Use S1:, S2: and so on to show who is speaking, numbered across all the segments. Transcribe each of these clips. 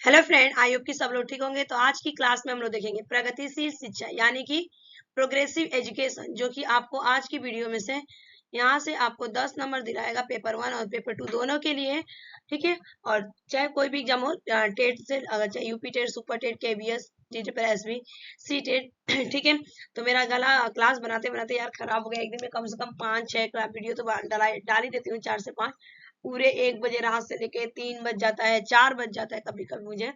S1: Hello friend, I hope कि सब लोग ठीक होंगे। तो आज की क्लास में हम लोग देखेंगे प्रगतिशील शिक्षा यानी कि प्रोग्रेसिव एजुकेशन, जो कि आपको आज की वीडियो में से यहाँ से आपको 10 नंबर दिलाएगा पेपर 1 और पेपर 2 दोनों के लिए। ठीक है। और चाहे कोई भी एग्जाम हो, टेट से अगर चाहे UP TET, super TET, KBS, TTPSB, C TET. ठीक है। तो मेरा गला क्लास बनाते बनाते यार खराब हो गया। एक दिन में कम से कम 5-6 वीडियो तो डाल ही देती हूँ, 4 से 5। पूरे 1 बजे रात से लेके 3 बज जाता है, 4 बज जाता है कभी कभी मुझे।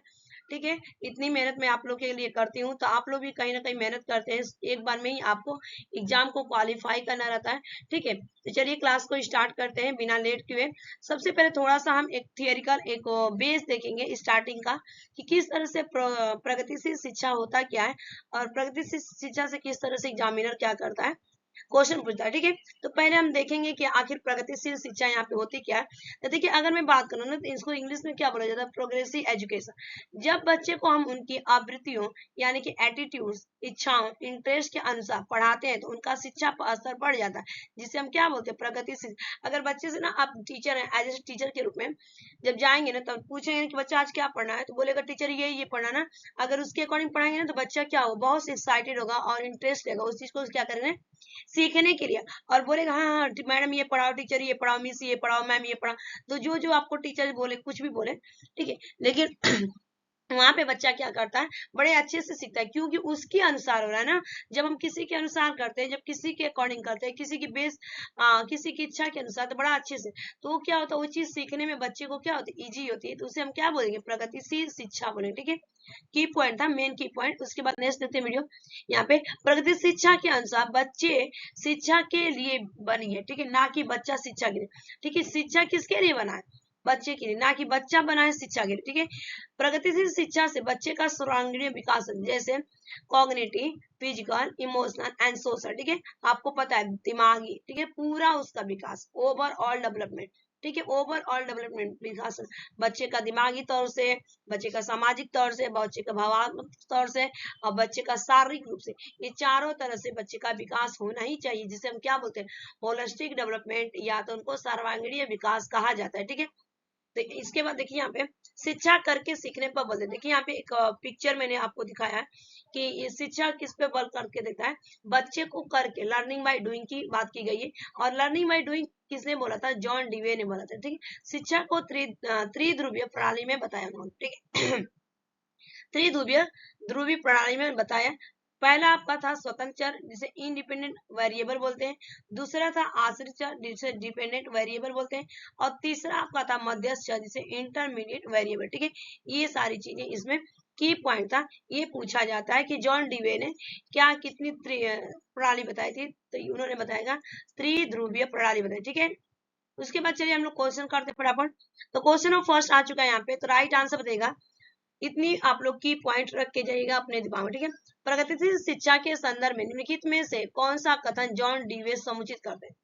S1: ठीक है। इतनी मेहनत मैं आप लोग के लिए करती हूँ, तो आप लोग भी कहीं ना कहीं मेहनत करते हैं। एक बार में ही आपको एग्जाम को क्वालिफाई करना रहता है। ठीक है। तो चलिए क्लास को स्टार्ट करते हैं बिना लेट किए। सबसे पहले थोड़ा सा हम एक थियोरिकल एक बेस देखेंगे स्टार्टिंग का, कि किस तरह से प्रगतिशील शिक्षा होता क्या है और प्रगतिशील शिक्षा से किस तरह से एग्जामिनर क्या करता है, क्वेश्चन पूछता है। ठीक है। तो पहले हम देखेंगे कि आखिर प्रगतिशील शिक्षा यहाँ पे होती क्या है। तो देखिए, अगर मैं बात करूँ ना, तो इसको इंग्लिश में क्या बोला जाता है, प्रोग्रेसिव एजुकेशन। जब बच्चे को हम उनकी आवृत्तियों यानी कि एटीट्यूड्स, इच्छाओं, इंटरेस्ट के अनुसार पढ़ाते हैं, तो उनका शिक्षा पर असर पड़ जाता है, जिसे हम क्या बोलते हैं, प्रगतिशील। अगर बच्चे से ना आप टीचर है, एज ए टीचर के रूप में जब जाएंगे ना, तब पूछेंगे कि बच्चा आज क्या पढ़ना है, तो बोलेगा टीचर ये पढ़ना ना। अगर उसके अकॉर्डिंग पढ़ाएंगे ना, तो बच्चा क्या हो, बहुत एक्साइटेड होगा और इंटरेस्ट लेगा उस चीज को क्या करेंगे, सीखने के लिए। और बोलेगा हाँ हाँ मैडम ये पढ़ाओ, टीचर ये पढ़ाओ, मिस ये पढ़ाओ, मैम ये पढ़ाओ। तो जो जो आपको टीचर बोले, कुछ भी बोले, ठीक है, लेकिन वहां पे बच्चा क्या करता है, बड़े अच्छे से सीखता है, क्योंकि उसके अनुसार हो रहा है ना। जब हम किसी के अनुसार करते हैं, जब किसी के अकॉर्डिंग करते हैं, किसी की बेस किसी की इच्छा के अनुसार, तो बड़ा अच्छे से, तो वो क्या होता है, वो चीज सीखने में बच्चे को क्या होती है, इजी होती है। तो उसे हम क्या बोलेंगे, प्रगतिशील शिक्षा बोलेंगे। ठीक है। की पॉइंट था, मेन की पॉइंट। उसके बाद नेक्स्ट देखते हैं वीडियो। यहाँ पे प्रगति शिक्षा के अनुसार बच्चे शिक्षा के लिए बनी है। ठीक है। ना कि बच्चा शिक्षा के लिए। ठीक है। शिक्षा किसके लिए बना है, बच्चे के लिए, ना कि बच्चा बना है शिक्षा के लिए। ठीक है। प्रगतिशील शिक्षा से बच्चे का सर्वांगीण विकास, जैसे cognitive, physical, emotional and social. ठीक है। आपको पता है दिमागी, ठीक है, पूरा उसका विकास, ओवरऑल डेवलपमेंट। ठीक है। ओवरऑल डेवलपमेंट विकास, बच्चे का दिमागी तौर से, बच्चे का सामाजिक तौर से, बच्चे का भावनात्मक तौर से, और बच्चे का शारीरिक रूप से, ये चारों तरह से बच्चे का विकास होना ही चाहिए, जिसे हम क्या बोलते हैं, होलिस्टिक डेवलपमेंट, या तो उनको सर्वांगीण विकास कहा जाता है। ठीक है। तो इसके बाद देखिए यहाँ पे शिक्षा करके सीखने पर बल। देखिए यहाँ पे एक पिक्चर मैंने आपको दिखाया है कि ये शिक्षा किस पे बल करके देता है, बच्चे को करके, लर्निंग बाय डूइंग की बात की गई है। और लर्निंग बाय डूइंग किसने बोला था, जॉन डीवे ने बोला था। ठीक है। शिक्षा को त्रिध्रुवीय प्रणाली में बताया उन्होंने। ठीक है। त्रिध्रुवीय ध्रुवीय प्रणाली में बताया। पहला आपका था स्वतंत्र चर, जिसे इंडिपेंडेंट वेरिएबल बोलते हैं। दूसरा था आश्रित चर, जिसे डिपेंडेंट वेरिएबल बोलते हैं। और तीसरा आपका था मध्यस्थ चर, जिसे इंटरमीडिएट वेरिएबल। ठीक है। ये सारी चीजें इसमें की पॉइंट था। ये पूछा जाता है कि जॉन डीवे ने क्या कितनी प्रणाली बताई थी, तो उन्होंने बताएगा त्रिध्रुवीय प्रणाली बताई। ठीक है। उसके बाद चलिए हम लोग क्वेश्चन करते फटाफट। तो क्वेश्चन ऑफ फर्स्ट आ चुका है यहाँ पे, तो राइट आंसर बताएगा। इतनी आप लोग की पॉइंट रख के जाइएगा अपने दिमाग में। ठीक है। प्रगतिशील शिक्षा के संदर्भ में निम्नलिखित में से कौन सा कथन जॉन डीवे समुचित करते हैं।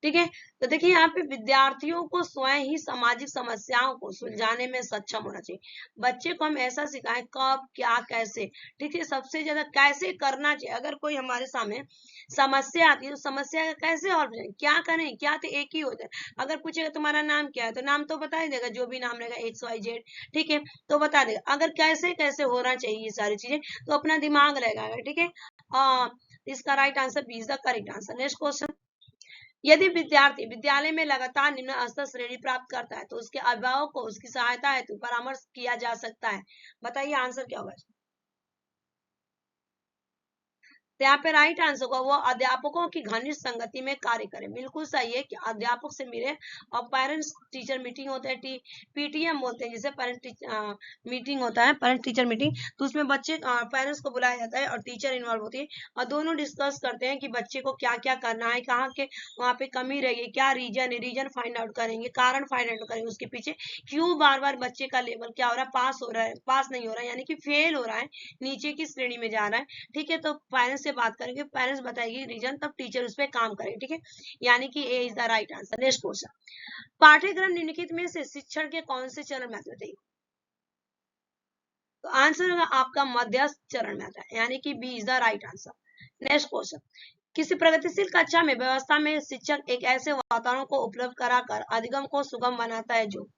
S1: ठीक है। तो देखिए यहाँ पे विद्यार्थियों को स्वयं ही सामाजिक समस्याओं को सुलझाने में सक्षम होना चाहिए। बच्चे को हम ऐसा सिखाएं, कब, क्या, कैसे। ठीक है। सबसे ज्यादा कैसे करना चाहिए। अगर कोई हमारे सामने समस्या आती है, तो समस्या का कैसे हल करें, क्या करें, क्या तो एक ही होता है। अगर पूछेगा तुम्हारा नाम क्या है, तो नाम तो बता ही देगा, जो भी नाम रहेगा XYZ। ठीक है। तो बता देगा। अगर कैसे कैसे होना चाहिए ये सारी चीजें, तो अपना दिमाग लगाएगा। ठीक है। इसका right answer B is the correct answer. Next question. यदि विद्यार्थी विद्यालय में लगातार निम्न स्तर श्रेणी प्राप्त करता है, तो उसके अभिभावक को उसकी सहायता हेतु परामर्श किया जा सकता है। बताइए आंसर क्या होगा। तो यहाँ पे राइट आंसर होगा वो अध्यापकों की घनिष्ठ संगति में कार्य करें। बिल्कुल सही है कि अध्यापक से मिले। और पेरेंट्स टीचर मीटिंग होता है, PTM बोलते हैं, जिसे पेरेंट मीटिंग होता है, पेरेंट टीचर मीटिंग। तो उसमें बच्चे पेरेंट्स को बुलाया जाता है और टीचर इन्वॉल्व होती है, और दोनों डिस्कस करते हैं कि बच्चे को क्या क्या करना है, कहाँ के वहाँ पे कमी रहेगी, क्या रीजन है, रीजन फाइंड आउट करेंगे, कारण फाइंड आउट करेंगे, उसके पीछे क्यों बार बार बच्चे का लेवल क्या हो रहा है, पास हो रहा है, पास नहीं हो रहा है, यानी कि फेल हो रहा है, नीचे की श्रेणी में जा रहा है। ठीक है। तो पेरेंट्स से बात करेंगे, पेरेंट्स बताएगी रीजन, तब टीचर उस पर काम करेंगे। ठीक है। यानी कि A is the right answer. Next question. पाठ्यक्रम निम्नलिखित में से शिक्षण के कौन से चरण में आते हैं। तो आंसर होगा आपका मध्यस्थ चरण में आता है, यानी कि B is the right answer. Next question. किसी प्रगतिशील कक्षा में व्यवस्था में शिक्षक एक ऐसे वातावरण को उपलब्ध कराकर अधिगम को सुगम बनाता है, जो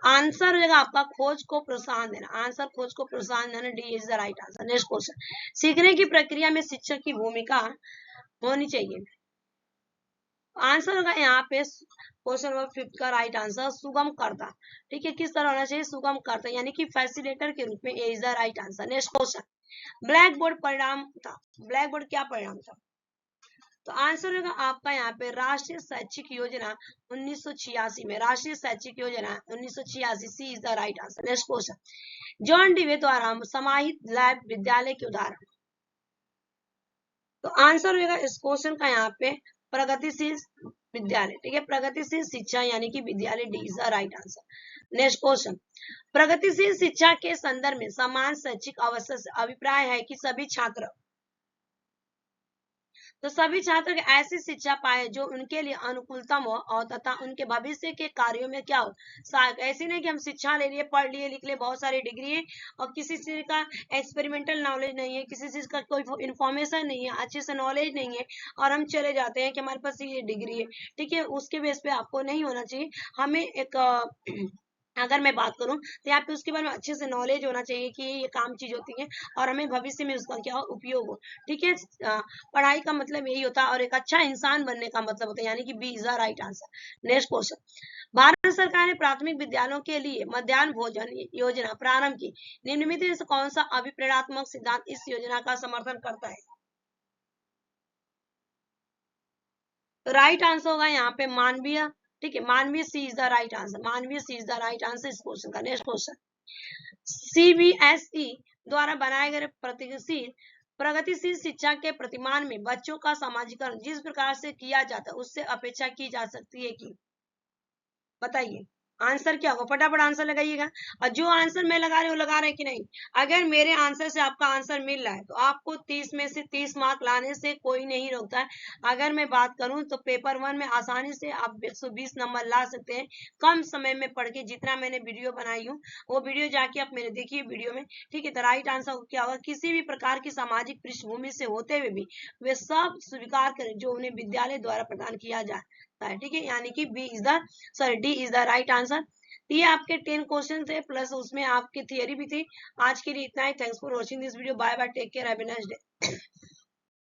S1: आंसर हो जाएगा आपका खोज को प्रोत्साहन देना, आंसर खोज को प्रोत्साहन देना, D is the right answer. Next question, सीखने की प्रक्रिया में शिक्षक की भूमिका होनी चाहिए। आंसर होगा यहाँ पे क्वेश्चन नंबर 5 का राइट आंसर सुगम करता। ठीक है, किस तरह होना चाहिए, सुगम करता यानी कि फैसिलिटेटर के रूप में, A is the right answer. Next question, black board परिणाम था, ब्लैक बोर्ड क्या परिणाम था, तो आंसर होगा आपका यहाँ पे राष्ट्रीय शैक्षिक योजना 1986 में, राष्ट्रीय शैक्षिक योजना 1986, C is the right answer. Next question, John Dewey द्वारा समाहित लैब विद्यालय के उदाहरण, तो आंसर होगा इस क्वेश्चन का यहाँ पे प्रगतिशील विद्यालय। ठीक है, प्रगतिशील शिक्षा यानी कि विद्यालय, D is the right answer. Next question, प्रगतिशील शिक्षा के संदर्भ में समान शैक्षिक अवसर से अभिप्राय है कि सभी छात्र, तो सभी छात्र ऐसी शिक्षा पाए जो उनके लिए अनुकूलतम हो और तथा उनके भविष्य के कार्यों में क्या हो सहायक। ऐसे नहीं कि हम शिक्षा ले लिए, पढ़ लिए, लिख लिए, बहुत सारी डिग्री है और किसी चीज का एक्सपेरिमेंटल नॉलेज नहीं है, किसी चीज का कोई इन्फॉर्मेशन नहीं है, अच्छे से नॉलेज नहीं है और हम चले जाते हैं कि हमारे पास ये डिग्री है। ठीक है, उसके बेस पे आपको नहीं होना चाहिए। हमें एक अगर मैं बात करूं तो यहाँ पे उसके बारे में अच्छे से नॉलेज होना चाहिए कि ये काम चीज होती है और हमें भविष्य में उसका क्या उपयोग हो। ठीक है, पढ़ाई का मतलब यही होता है और एक अच्छा इंसान बनने का मतलब होता है, यानी कि B is the right answer. Next question, Bharat सरकार ने प्राथमिक विद्यालयों के लिए मध्याह्न भोजन योजना प्रारंभ की, निम्नलिखित में से कौन सा अभिप्रेरणात्मक सिद्धांत इस योजना का समर्थन करता है, तो राइट आंसर होगा यहाँ पे मानवीय। ठीक है, मानवीय, सी इज द राइट आंसर, मानवीय, सी इज द राइट आंसर इस क्वेश्चन का। नेक्स्ट क्वेश्चन, सीबीएसई द्वारा बनाए गए प्रगतिशील शिक्षा के प्रतिमान में बच्चों का समाजीकरण जिस प्रकार से किया जाता है उससे अपेक्षा की जा सकती है कि, बताइए आंसर क्या होगा, फटाफट आंसर लगाइएगा। और जो आंसर मैं लगा रही हूँ लगा रहे हैं कि नहीं, अगर मेरे आंसर से आपका आंसर मिल रहा है तो आपको 30 में से 30 मार्क लाने से कोई नहीं रोकता है। अगर मैं बात करूं तो पेपर 1 में आसानी से आप 120 नंबर ला सकते हैं कम समय में पढ़ के, जितना मैंने वीडियो बनाई हूँ वो वीडियो जाके आप मेरे देखिए वीडियो में। ठीक है, तो राइट आंसर क्या होगा, किसी भी प्रकार की सामाजिक पृष्ठभूमि से होते हुए भी वे सब स्वीकार करें जो उन्हें विद्यालय द्वारा प्रदान किया जाता है। ठीक है, यानी कि D is the right answer. ये आपके 10 क्वेश्चन थे प्लस उसमें आपकी थियरी भी थी। आज के लिए इतना ही। Thanks for watching this video. Bye bye, take care, have a nice day.